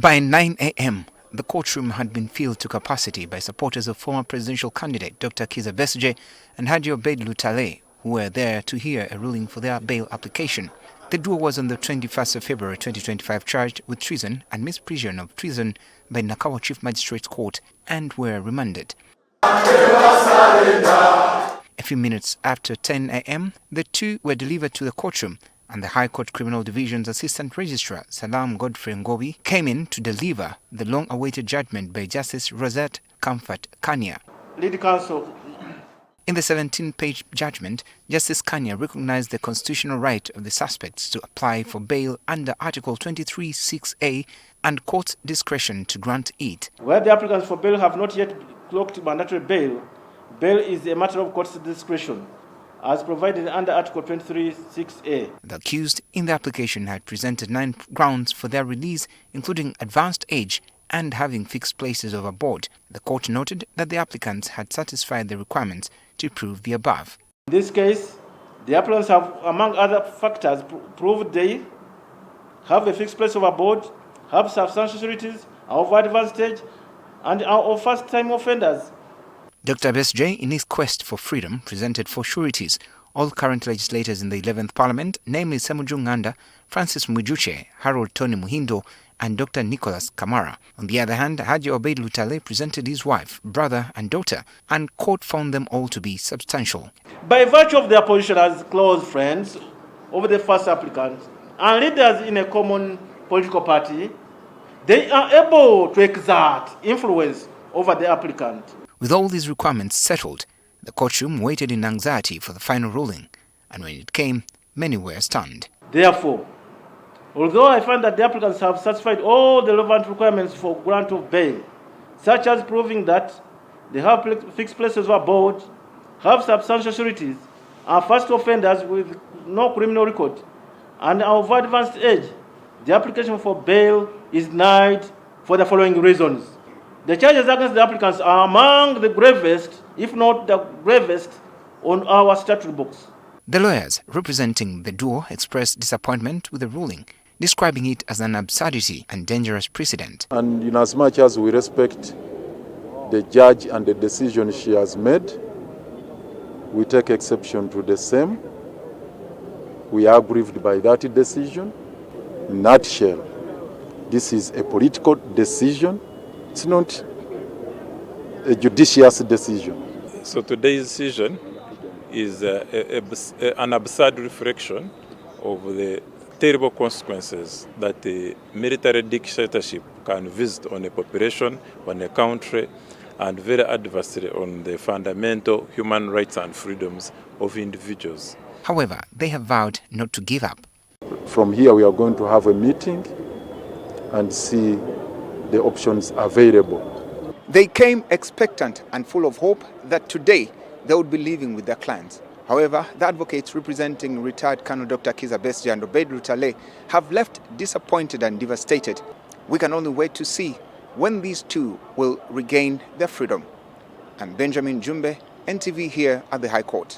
By 9 a.m., the courtroom had been filled to capacity by supporters of former presidential candidate Dr. Kizza Besigye and Obeid Lutale, who were there to hear a ruling for their bail application. The duo was on the 21st of February 2025 charged with treason and misprision of treason by Nakawa Chief Magistrates Court and were remanded. A few minutes after 10 a.m., the two were delivered to the courtroom, and the High Court Criminal Division's Assistant Registrar Salam Ngobi came in to deliver the long-awaited judgment by Justice Rosette Comfort Kania. Lead counsel. In the 17-page judgment, Justice Kania recognized the constitutional right of the suspects to apply for bail under Article 23(6)(a) and court's discretion to grant it. Where the applicants for bail have not yet clocked mandatory bail, bail is a matter of court's discretion, as provided under Article 23(6)(a). The accused in the application had presented 9 grounds for their release, including advanced age and having fixed places overboard. The court noted that the applicants had satisfied the requirements to prove the above. In this case, the applicants have, among other factors, proved they have a fixed place overboard, have substantial sureties, are of advanced age, and are of first-time offenders. Dr. Besigye, in his quest for freedom, presented 4 sureties. All current legislators in the 11th Parliament, namely Semuju Nganda, Francis Mwijuche, Harold Tony Muhindo, and Dr. Nicholas Kamara. On the other hand, Obeid Lutale presented his wife, brother, and daughter, and court found them all to be substantial. By virtue of their position as close friends of the first applicant and leaders in a common political party, they are able to exert influence over the applicant. With all these requirements settled, the courtroom waited in anxiety for the final ruling, and when it came, many were stunned. Therefore, although I find that the applicants have satisfied all the relevant requirements for grant of bail, such as proving that they have fixed places overboard, have substantial sureties, are first offenders with no criminal record, and are of advanced age, the application for bail is denied for the following reasons. The charges against the applicants are among the gravest, if not the gravest, on our statute books. The lawyers representing the duo expressed disappointment with the ruling, describing it as an absurdity and dangerous precedent. And in as much as we respect the judge and the decision she has made, we take exception to the same. We are aggrieved by that decision. In a nutshell, this is a political decision. It's not a judicious decision. So today's decision is an absurd reflection of the terrible consequences that the military dictatorship can visit on a population, on a country, and very adversely on the fundamental human rights and freedoms of individuals. However, they have vowed not to give up. From here, we are going to have a meeting and see the options available. They came expectant and full of hope that today they would be living with their clients. However, the advocates representing retired Colonel Dr. Kizza Besigye and Obeid Lutale have left disappointed and devastated. We can only wait to see when these two will regain their freedom. I'm Benjamin Jumbe, NTV here at the High Court.